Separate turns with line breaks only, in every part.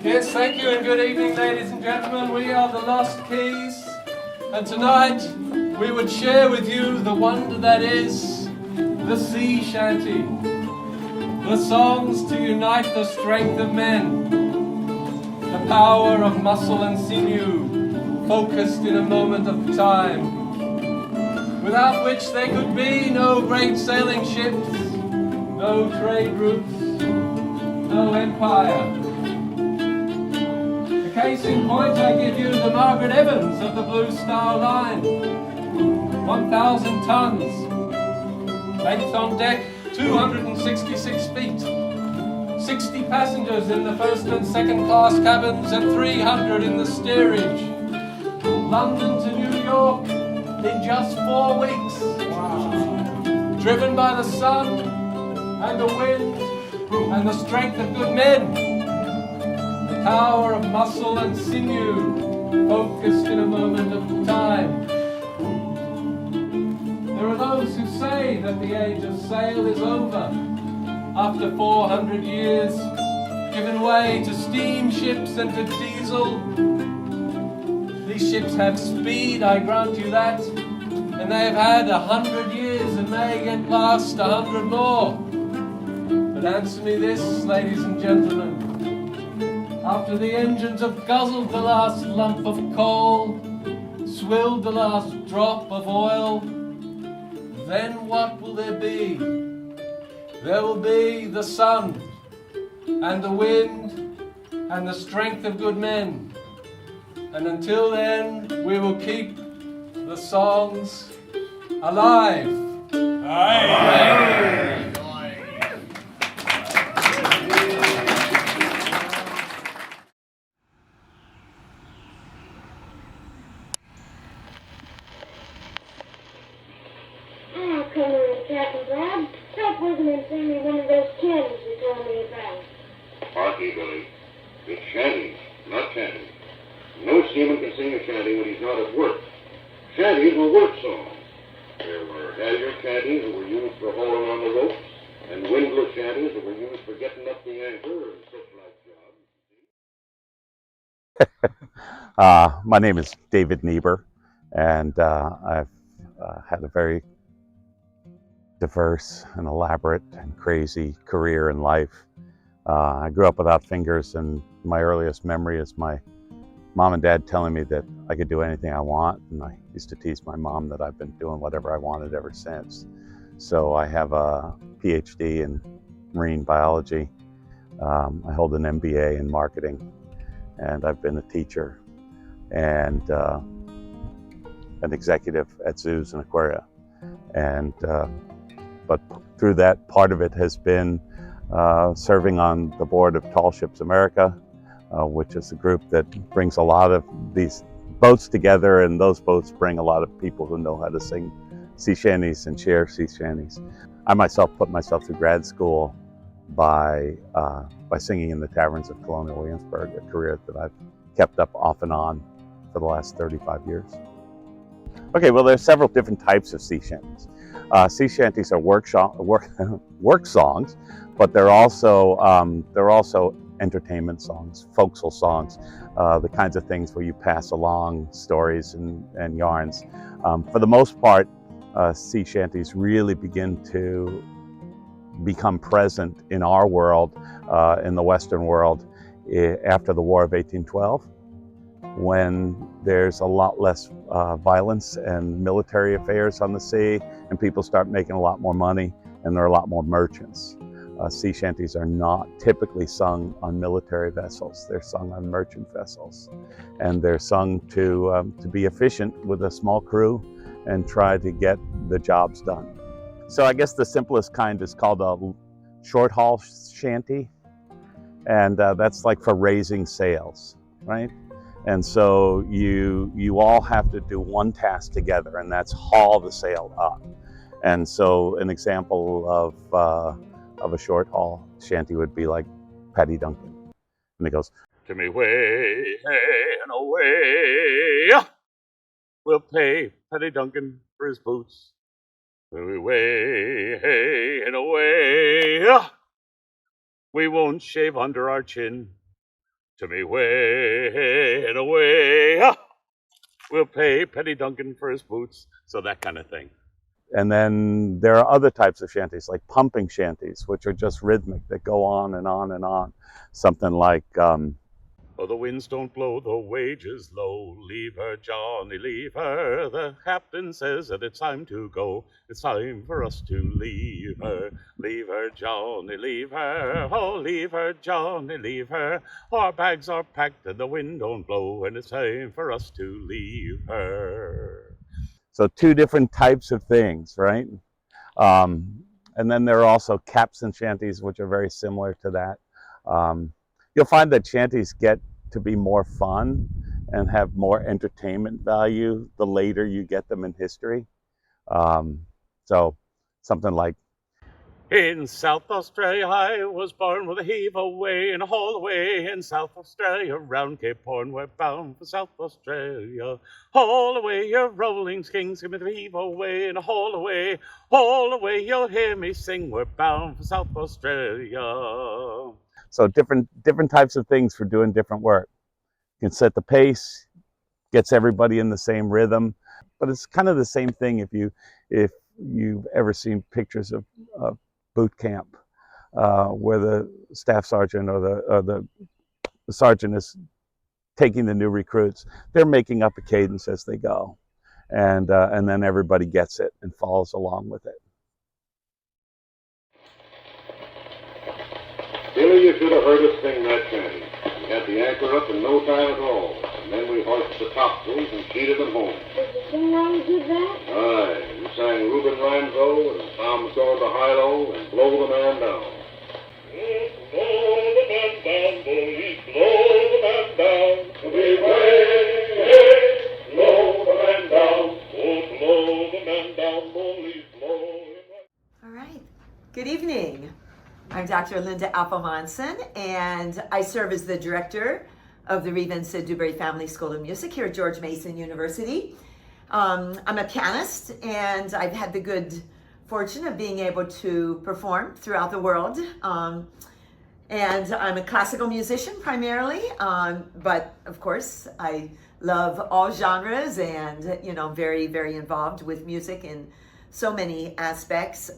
Yes, thank you and good evening, ladies and gentlemen. We are the Lost Keys, and tonight we would share with you the wonder that is the sea shanty. The songs to unite the strength of men, the power of muscle and sinew, focused in a moment of time, without which there could be no great sailing ships, no trade routes, no empire. Case in point, I give you the Margaret Evans of the Blue Star Line. 1,000 tons. Length on deck, 266 feet. 60 passengers in the first and second class cabins and 300 in the steerage. London to New York in just 4 weeks. Wow. Driven by the sun and the wind and the strength of good men. Power of muscle and sinew, focused in a moment of time. There are those who say that the age of sail is over, after 400 years, given way to steamships and to diesel. These ships have speed, I grant you that, and they have had 100 years and may yet last 100 more. But answer me this, ladies and gentlemen. After the engines have guzzled the last lump of coal, swilled the last drop of oil, then what will there be? There will be the sun and the wind and the strength of good men. And until then, we will keep the songs alive. Aye. Aye.
Captain Brown, stop working and send me one of those shanties you told me about.
Harky, Billy. It's shanties, not shanties. No seaman can sing a shanty when he's not at work. Shanties were work songs. There were halyard shanties that were used for hauling on the ropes, and windlass shanties that were used for getting up the anchor and such like jobs.
My name is David Niebuhr, and I've had a very diverse and elaborate and crazy career in life. I grew up without fingers, and my earliest memory is my mom and dad telling me that I could do anything I want, and I used to tease my mom that I've been doing whatever I wanted ever since. So I have a PhD in marine biology. I hold an MBA in marketing, and I've been a teacher and an executive at zoos and aquaria. And but through that, part of it has been serving on the board of Tall Ships America, which is a group that brings a lot of these boats together, and those boats bring a lot of people who know how to sing sea shanties and share sea shanties. I myself put myself through grad school by singing in the taverns of Colonial Williamsburg, a career that I've kept up off and on for the last 35 years. Okay, well, there's several different types of sea shanties. Sea shanties are work songs, but they're also entertainment songs, folksal songs, the kinds of things where you pass along stories and yarns. For the most part, sea shanties really begin to become present in our world, in the Western world, after the War of 1812. When there's a lot less violence and military affairs on the sea, and people start making a lot more money, and there are a lot more merchants. Sea shanties are not typically sung on military vessels. They're sung on merchant vessels, and they're sung to be efficient with a small crew and try to get the jobs done. So I guess the simplest kind is called a short haul shanty, and that's like for raising sails, right? And so you all have to do one task together, and that's haul the sail up. And so an example of a short haul shanty would be like Paddy Duncan, and it goes, "To me way, hey, and away, we'll pay Paddy Duncan for his boots. To me way, hey, and away, We won't shave under our chin. To me way and away. Ah! We'll pay Penny Duncan for his boots. So that kind of thing. And then there are other types of shanties, like pumping shanties, which are just rhythmic, that go on and on and on. Something like, oh, the winds don't blow the wages low. Leave her, Johnny, leave her. The captain says that it's time to go. It's time for us to leave her. Leave her, Johnny, leave her. Oh, leave her, Johnny, leave her. Our bags are packed and the wind don't blow, and it's time for us to leave her. So two different types of things, right? And then there are also caps and shanties, which are very similar to that. You'll find that shanties get to be more fun and have more entertainment value the later you get them in history. So something like, in South Australia I was born with a heave away and a haul away. In South Australia round Cape Horn we're bound for South Australia. Haul away your rolling kings, give me the heave away and a haul away. Haul away, you'll hear me sing, we're bound for South Australia. So different types of things for doing different work. You can set the pace, gets everybody in the same rhythm, but it's kind of the same thing if you've ever seen pictures of boot camp, where the staff sergeant or the sergeant is taking the new recruits. They're making up a cadence as they go, and then everybody gets it and follows along with it.
Billy, you should have heard us sing that shanty. We had the anchor up in no time at all, and then we hoisted the topsails and sheeted them home.
Did you sing while you did that?
Aye, we sang Reuben Rhymesole and Tom Sawyer the High-Low and Blow the Man Down. Blow the man down, bullies, blow the man down. Big way, blow the man down. Oh, blow the man down, bullies, blow him down.
All right. Good evening. I'm Dr. Linda Monson, and I serve as the director of the Reeve and Sid Dewberry Family School of Music here at George Mason University. I'm a pianist, and I've had the good fortune of being able to perform throughout the world. And I'm a classical musician primarily, but of course I love all genres, and very, very involved with music in so many aspects.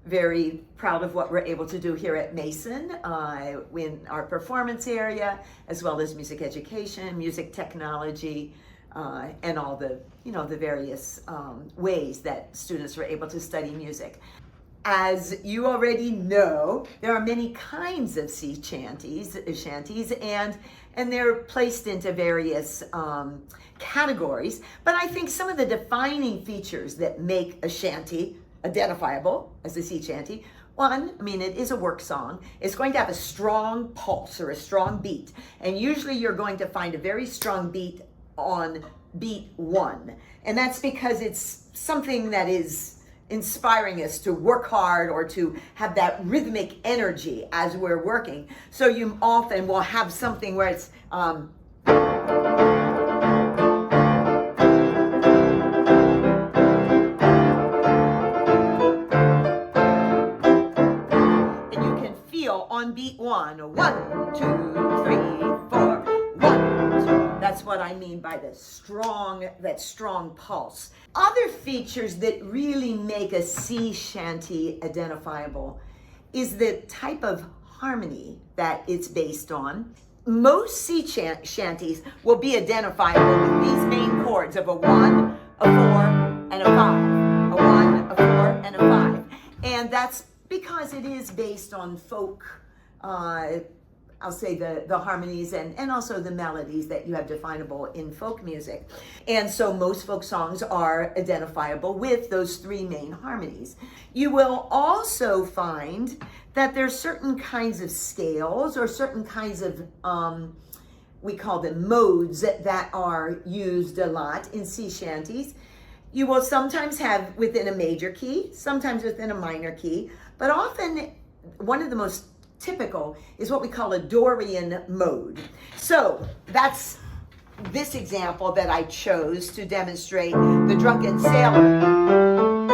Very proud of what we're able to do here at Mason in our performance area, as well as music education, music technology, and all the the various ways that students were able to study music. As you already know, there are many kinds of sea shanties, and they're placed into various categories. But I think some of the defining features that make a shanty identifiable as a sea shanty. One, it is a work song. It's going to have a strong pulse or a strong beat. And usually you're going to find a very strong beat on beat one. And that's because it's something that is inspiring us to work hard or to have that rhythmic energy as we're working. So you often will have something where it's on beat one, 1, 2, 3, 4, 1, 2. That's what I mean by that strong pulse. Other features that really make a sea shanty identifiable is the type of harmony that it's based on. Most sea shanties will be identifiable with these main chords of a 1, a 4, and a 5. A 1, a 4, and a 5. And that's because it is based on folk, I'll say the harmonies and also the melodies that you have definable in folk music. And so most folk songs are identifiable with those three main harmonies. You will also find that there's certain kinds of scales or certain kinds of, we call them modes, that are used a lot in sea shanties. You will sometimes have within a major key, sometimes within a minor key, but often one of the most typical is what we call a Dorian mode. So that's this example that I chose to demonstrate the Drunken Sailor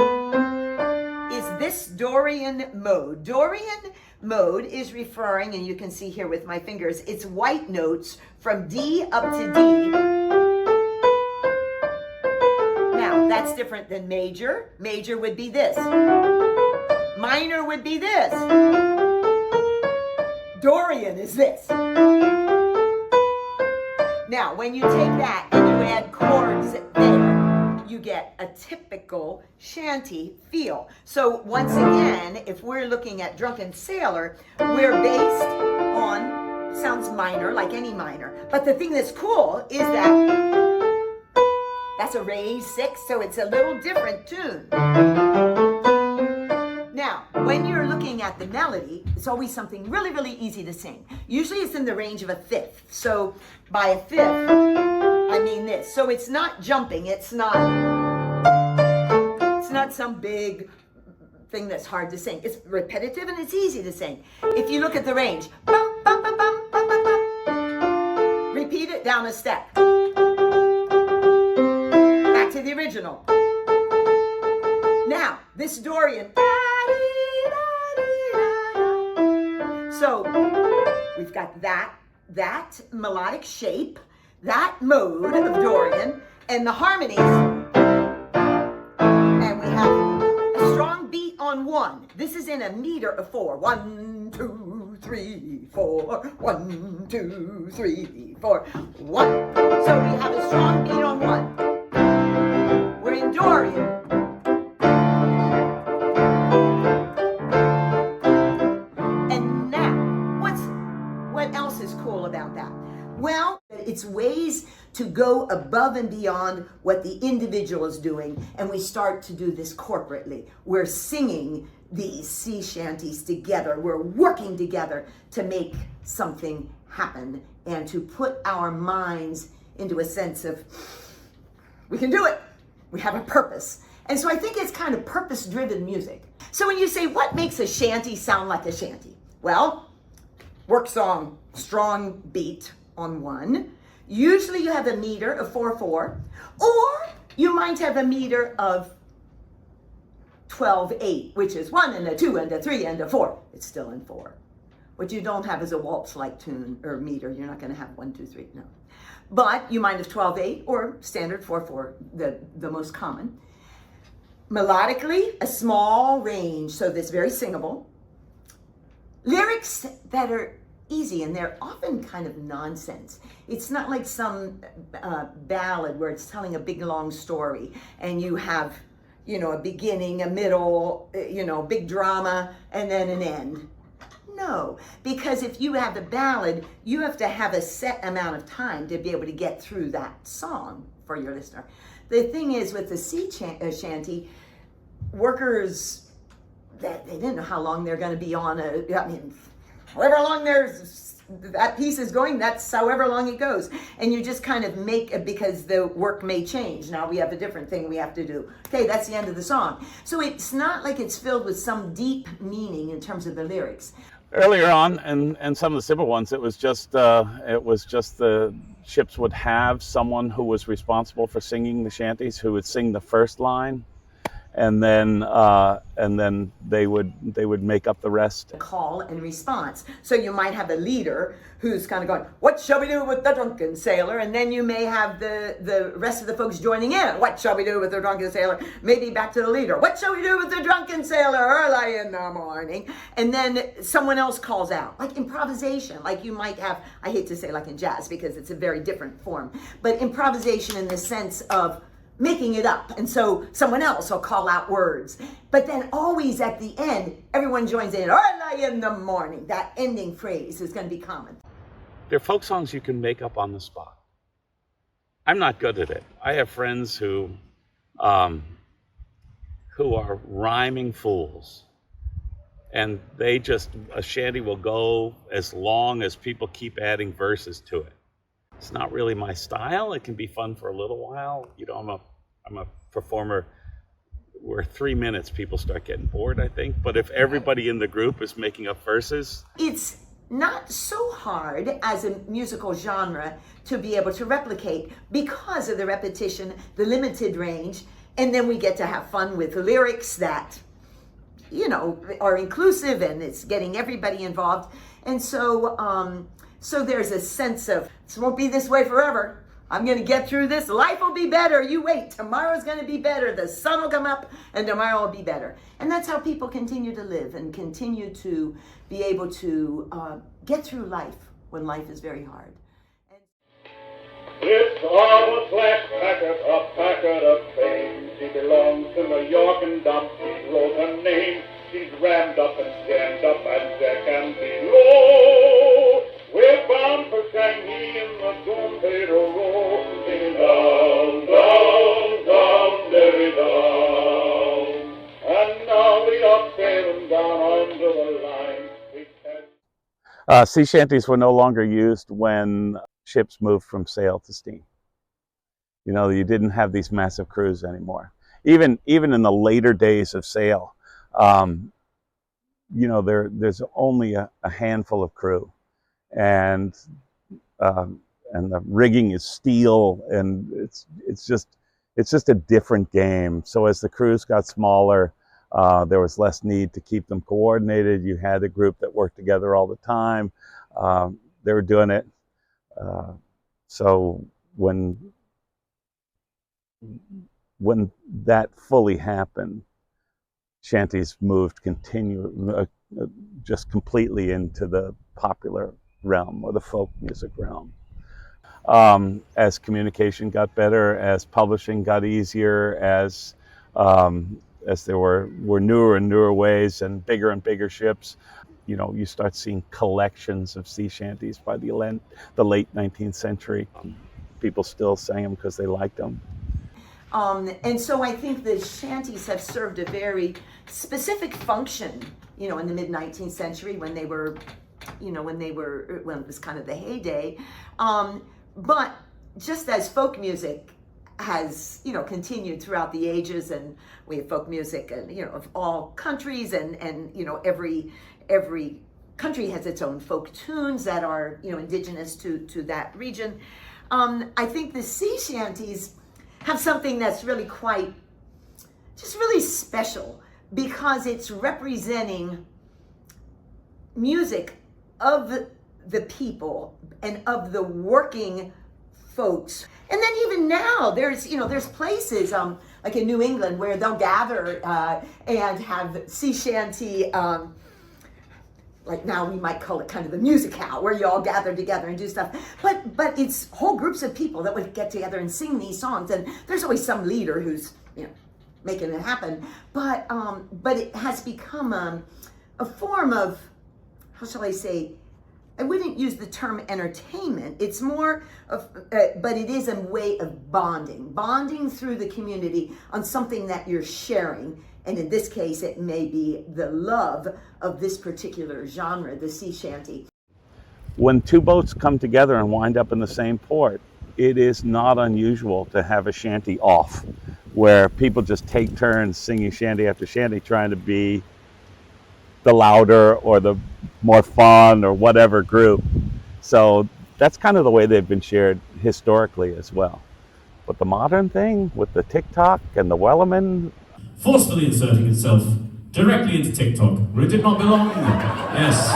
is this Dorian mode. Dorian mode is referring, and you can see here with my fingers, it's white notes from D up to D. Now, that's different than major. Major would be this. Minor would be this. Dorian is this. Now, when you take that and you add chords there, you get a typical shanty feel. So once again, if we're looking at Drunken Sailor, we're based on, sounds minor, like any minor. But the thing that's cool is that that's a raised 6, so it's a little different tune. Now, when you're looking at the melody, it's always something really, really easy to sing. Usually it's in the range of a fifth. So by a fifth, I mean this. So it's not jumping. It's not some big thing that's hard to sing. It's repetitive and it's easy to sing. If you look at the range, bum, bum, bum, bum, bum, bum, bum. Repeat it down a step. Back to the original. Now, this Dorian. So we've got that melodic shape, that mode of Dorian, and the harmonies. And we have a strong beat on 1. This is in a meter of 4. 1, 2, 3, 4. 1, 2, 3, 4. 1. So we have a strong beat on 1. We're in Dorian. Well, it's ways to go above and beyond what the individual is doing, and we start to do this corporately. We're singing these sea shanties together. We're working together to make something happen and to put our minds into a sense of, we can do it. We have a purpose. And so I think it's kind of purpose-driven music. So when you say, what makes a shanty sound like a shanty? Well, work song, strong beat on 1. Usually you have a meter of 4/4, or you might have a meter of 12/8, which is 1 and a 2 and a 3 and a 4. It's still in 4. What you don't have is a waltz-like tune or meter. You're not going to have 1, 2, 3. No. But you might have 12/8 or standard 4/4, the most common. Melodically, a small range, so that's very singable. Lyrics that are easy, and they're often kind of nonsense. It's not like some ballad where it's telling a big long story and you have, a beginning, a middle, big drama, and then an end. No, because if you have a ballad, you have to have a set amount of time to be able to get through that song for your listener. The thing is with the sea shanty, workers, they didn't know how long they're going to be on however long that piece is going, that's however long it goes. And you just kind of make it because the work may change. Now we have a different thing we have to do. Okay, that's the end of the song. So it's not like it's filled with some deep meaning in terms of the lyrics.
Earlier on, and some of the simple ones, it was just the ships would have someone who was responsible for singing the shanties, who would sing the first line, and then they would make up the rest.
Call and response. So you might have a leader who's kind of going, what shall we do with the drunken sailor? And then you may have the rest of the folks joining in. What shall we do with the drunken sailor? Maybe back to the leader. What shall we do with the drunken sailor early in the morning? And then someone else calls out, like improvisation. Like you might have, I hate to say like in jazz because it's a very different form, but improvisation in the sense of making it up. And so someone else will call out words. But then always at the end, everyone joins in, early in the morning. That ending phrase is going to be common.
They're folk songs you can make up on the spot. I'm not good at it. I have friends who are rhyming fools. And a shanty will go as long as people keep adding verses to it. It's not really my style. It can be fun for a little while. I'm a performer where 3 minutes people start getting bored, I think. But if everybody in the group is making up verses.
It's not so hard as a musical genre to be able to replicate because of the repetition, the limited range, and then we get to have fun with lyrics that are inclusive, and it's getting everybody involved. And so, so there's a sense of, this won't be this way forever. I'm going to get through this. Life will be better. You wait. Tomorrow's going to be better. The sun will come up and tomorrow will be better. And that's how people continue to live and continue to be able to get through life when life is very hard.
It's a black packet, a packet of fame. She belongs to New York and dump. She wrote her name. She's rammed up and scanned up and deck and below. We're bound for Shanghai in the Dom Pedro Row. Singing down, down, down, derry down. And now we are sailing down onto the line.
Sea shanties were no longer used when ships moved from sail to steam. You didn't have these massive crews anymore. Even in the later days of sail, there's only a handful of crew, and the rigging is steel, and it's just a different game. So as the crews got smaller, there was less need to keep them coordinated. You had a group that worked together all the time. They were doing it. So when that fully happened, shanties moved just completely into the popular realm or the folk music realm. As communication got better, as publishing got easier, as there were newer and newer ways and bigger ships, you start seeing collections of sea shanties by the late 19th century. People still sang them because they liked them.
And so I think the shanties have served a very specific function, in the mid 19th century when it was kind of the heyday. But just as folk music has, continued throughout the ages, and we have folk music, of all countries, and every country has its own folk tunes that are, indigenous to that region. I think the sea shanties have something that's really really special, because it's representing music of the people and of the working folks. And then even now, there's places like in New England where they'll gather and have sea shanty. Like now we might call it kind of the music hall, where you all gather together and do stuff. But it's whole groups of people that would get together and sing these songs. And there's always some leader who's making it happen. But it has become a form of, how shall I say, I wouldn't use the term entertainment. It's more of, but it is a way of bonding through the community on something that you're sharing. And in this case, it may be the love of this particular genre, the sea shanty.
When two boats come together and wind up in the same port, it is not unusual to have a shanty off, where people just take turns singing shanty after shanty, trying to be the louder or the more fun or whatever group. So that's kind of the way they've been shared historically as well. But the modern thing with the TikTok and the Wellerman,
forcefully inserting itself directly into TikTok, where it did not belong. Yes,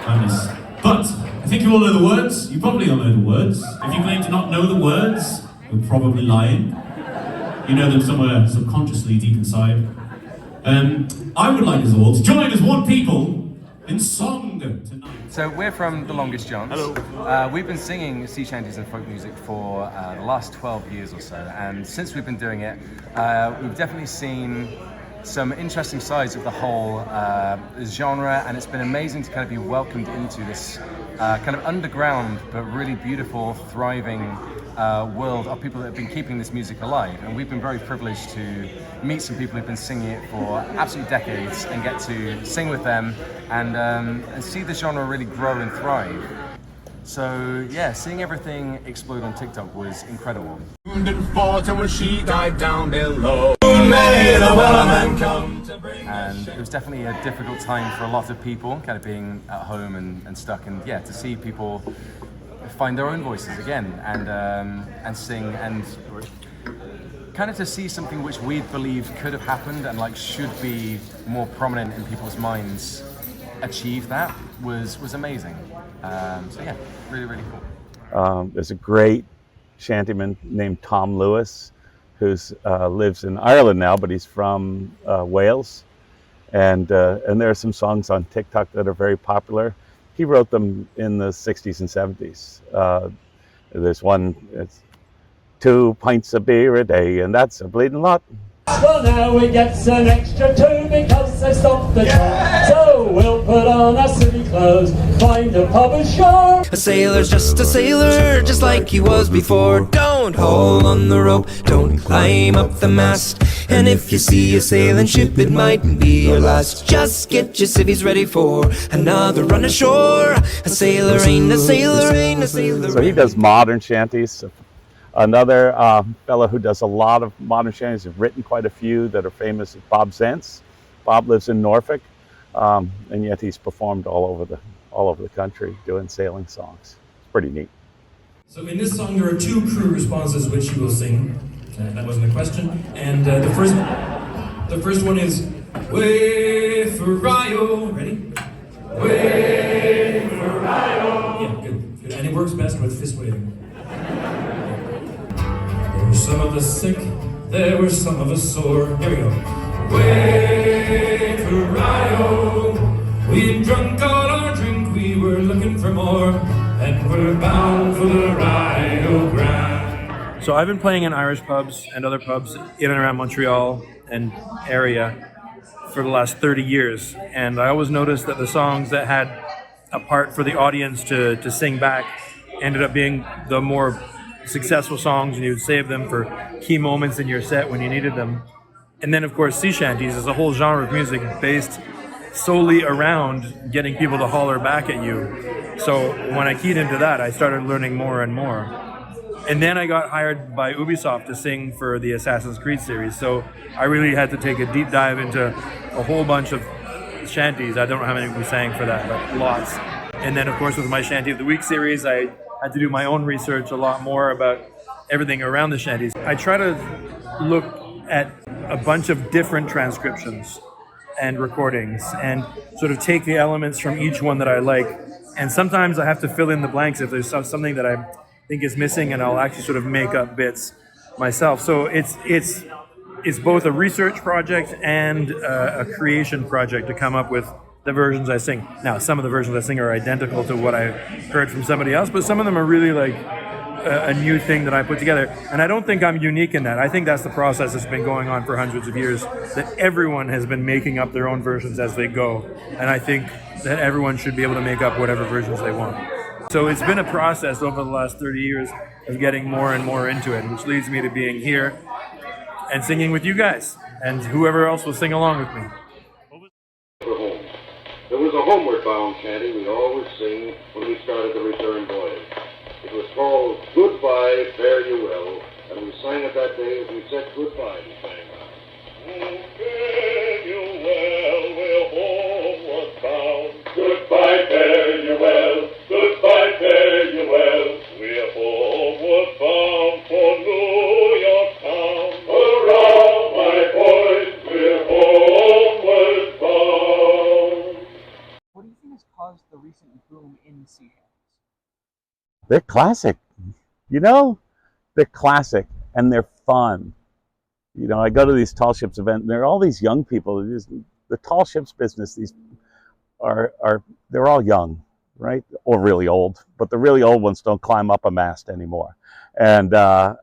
madness. But I think you all know the words. You probably all know the words. If you claim to not know the words, you're probably lying. You know them somewhere subconsciously deep inside. I would like us all to join as one people in song tonight.
So we're from The Longest Johns.
Hello.
We've been singing sea shanties and folk music for the last 12 years or so, and since we've been doing it, we've definitely seen some interesting sides of the whole genre, and it's been amazing to kind of be welcomed into this kind of underground but really beautiful, thriving world of people that have been keeping this music alive. And we've been very privileged to meet some people who've been singing it for absolute decades and get to sing with them and see the genre really grow and thrive. So yeah, seeing everything explode on TikTok was incredible.
She died down below.
And it was definitely a difficult time for a lot of people, kind of being at home and stuck, and yeah, to see people find their own voices again and sing and
kind of to see something which we believe could have happened and like should be more prominent in people's minds achieve that was amazing. So yeah, really, really cool.
There's a great shantyman named Tom Lewis who's lives in Ireland now, but he's from Wales. And there are some songs on TikTok that are very popular. He wrote them in the 60s and 70s. There's one, it's 2 pints of beer a day, and that's a bleeding lot.
Well, now we get an extra 2 because they stopped the train. So we'll put on our city clothes, find a pub ashore.
A sailor's just a sailor, just like he was before. Don't haul on the rope, don't climb up the mast. And if you see a sailing ship, it mightn't be your last. Just get your civvies ready for another run ashore. A sailor ain't a sailor, ain't a sailor.
So he does modern shanties. Another fellow who does a lot of modern shanties, has written quite a few that are famous, is Bob Zentz. Bob lives in Norfolk, and yet he's performed all over the country doing sailing songs. It's pretty neat.
So in this song, there are 2 crew responses which you will sing. That wasn't a question. And the first one is "Way for Rio." Ready? Way for Rio. Yeah, good. And it works best with fist waving. There were some of us sick, there were some of us sore. Here we go. Way for Rio. We'd drunk all our drink, we were looking for more, and we're bound for the Rio Grande. So I've been playing in Irish pubs and other pubs in and around Montreal and area for the last 30 years. And I always noticed that the songs that had a part for the audience to sing back ended up being the more successful songs, and you'd save them for key moments in your set when you needed them. And then, of course, sea shanties is a whole genre of music based solely around getting people to holler back at you. So when I keyed into that, I started learning more and more. And then I got hired by Ubisoft to sing for the Assassin's Creed series. So I really had to take a deep dive into a whole bunch of shanties. I don't know how many we sang for that, but lots. And then, of course, with my Shanty of the Week series, I had to do my own research a lot more about everything around the shanties. I try to look at a bunch of different transcriptions and recordings and sort of take the elements from each one that I like. And sometimes I have to fill in the blanks if there's something that I think is missing, and I'll actually sort of make up bits myself. So it's both a research project and a creation project to come up with the versions I sing. Now, some of the versions I sing are identical to what I heard from somebody else, but some of them are really like a new thing that I put together. And I don't think I'm unique in that. I think that's the process that's been going on for hundreds of years, that everyone has been making up their own versions as they go. And I think that everyone should be able to make up whatever versions they want. So it's been a process over the last 30 years of getting more and more into it, which leads me to being here and singing with you guys and whoever else will sing along with me.
For home. There was a homeward bound shanty we'd always sing when we started the return voyage. It was called Goodbye, Fare You Well, and we sang it that day as we said goodbye to sang out. Fare you well, we're homeward bound. Goodbye, fare you well. Goodbye, fare you well. We're homeward bound for New York town. Hurrah, my boys, we're homeward bound.
What do you think has caused the recent boom in sea shanties?
They're classic. You know, they're classic and they're fun. You know, I go to these tall ships events, and there are all these young people. The tall ships business, these they're all young, right? Or really old, but the really old ones don't climb up a mast anymore. But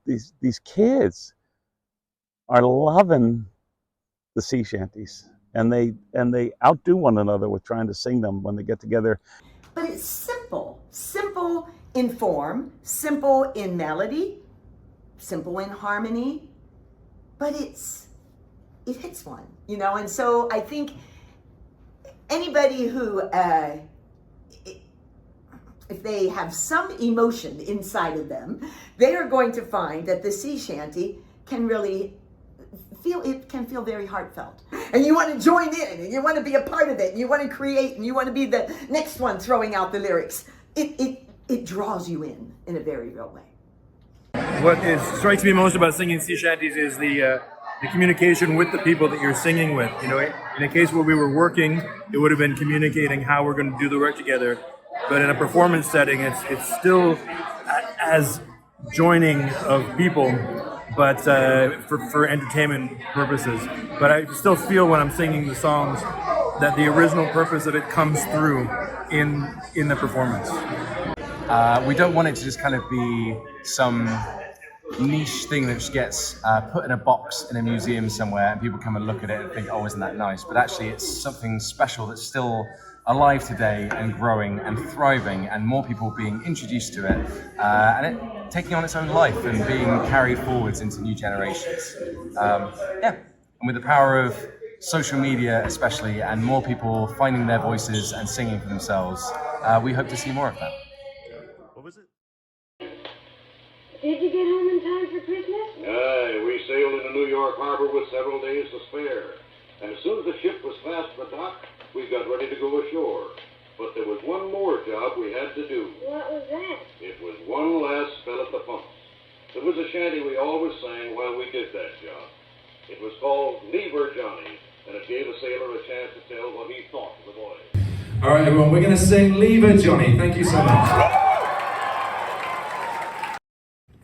these kids are loving the sea shanties, and they outdo one another with trying to sing them when they get together.
But it's simple in form, simple in melody, simple in harmony, but it hits one, you know? And so I think anybody who, if they have some emotion inside of them, they are going to find that the sea shanty can really feel very heartfelt. And you want to join in, and you want to be a part of it, and you want to create, and you want to be the next one throwing out the lyrics. It draws you in a very real way.
what strikes me most about singing sea shanties is the communication with the people that you're singing with. You know, in a case where we were working, it would have been communicating how we're going to do the work together. But in a performance setting, it's still as joining of people, but for entertainment purposes. But I still feel when I'm singing the songs that the original purpose of it comes through in the performance.
We don't want it to just kind of be some niche thing that just gets put in a box in a museum somewhere and people come and look at it and think, oh, isn't that nice? But actually it's something special that's still alive today and growing and thriving, and more people being introduced to it and it taking on its own life and being carried forwards into new generations. And with the power of social media especially, and more people finding their voices and singing for themselves, we hope to see more of that.
What was it?
Did you get home in time for Christmas?
Aye, we sailed into New York Harbor with several days to spare. And as soon as the ship was fast for dock, we got ready to go ashore. But there was one more job we had to do.
What was that?
It was one last spell at the pumps. It was a shanty we always sang while we did that job. It was called Niebuhr, Johnny, and it gave a sailor a chance to tell what he thought of the boy.
All right, everyone, we're going to sing Niebuhr, Johnny. Thank you so much.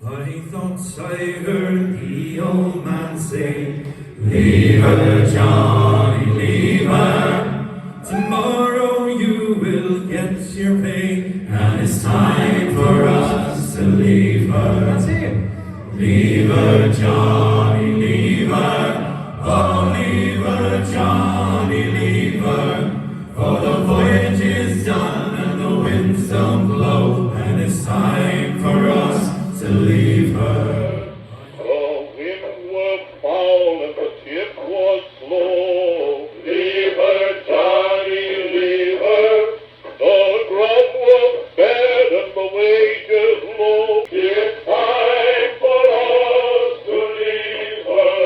I thought I heard the old man say, Niebuhr, Johnny, Niebuhr, tomorrow you will get your pay, and it's time for us to leave her. That's it. Niebuhr, Johnny, Niebuhr, oh, Niebuhr, Johnny, Niebuhr, for the voyage is done and the winds don't blow, and it's time for us to leave her.
The wind was foul and the ship was slow. Leave her, Johnny, leave her. The grub was bad and the wages low. It's time for us to leave her.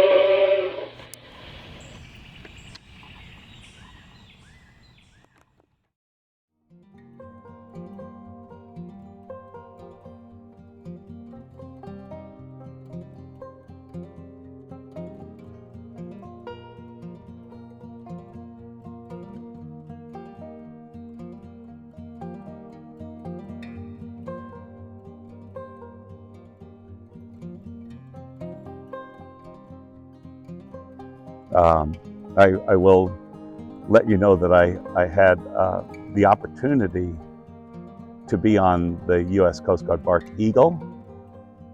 I will let you know that I had the opportunity to be on the U.S. Coast Guard bark Eagle,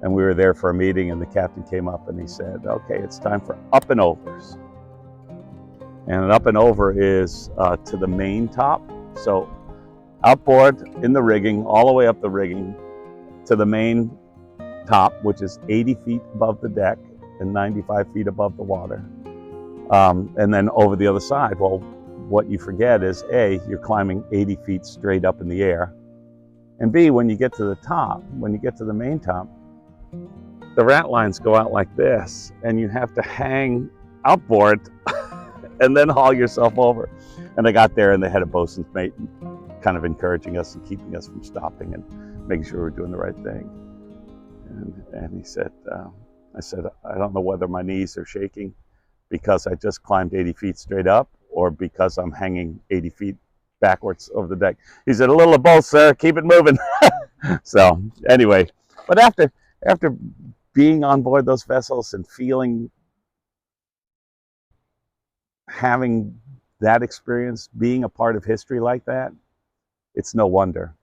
and we were there for a meeting, and the captain came up and he said, okay, it's time for up and overs. And an up and over is to the main top. So outboard in the rigging, all the way up the rigging to the main top, which is 80 feet above the deck and 95 feet above the water. And then over the other side. Well, what you forget is A, you're climbing 80 feet straight up in the air. And B, when you get to the top, when you get to the main top, the rat lines go out like this, and you have to hang outboard and then haul yourself over. And I got there, and they had a bosun's mate kind of encouraging us and keeping us from stopping and making sure we're doing the right thing. And he said, I said, I don't know whether my knees are shaking because I just climbed 80 feet straight up or because I'm hanging 80 feet backwards over the deck. He said, a little of both, sir, keep it moving. So anyway, but after being on board those vessels and having that experience, being a part of history like that, it's no wonder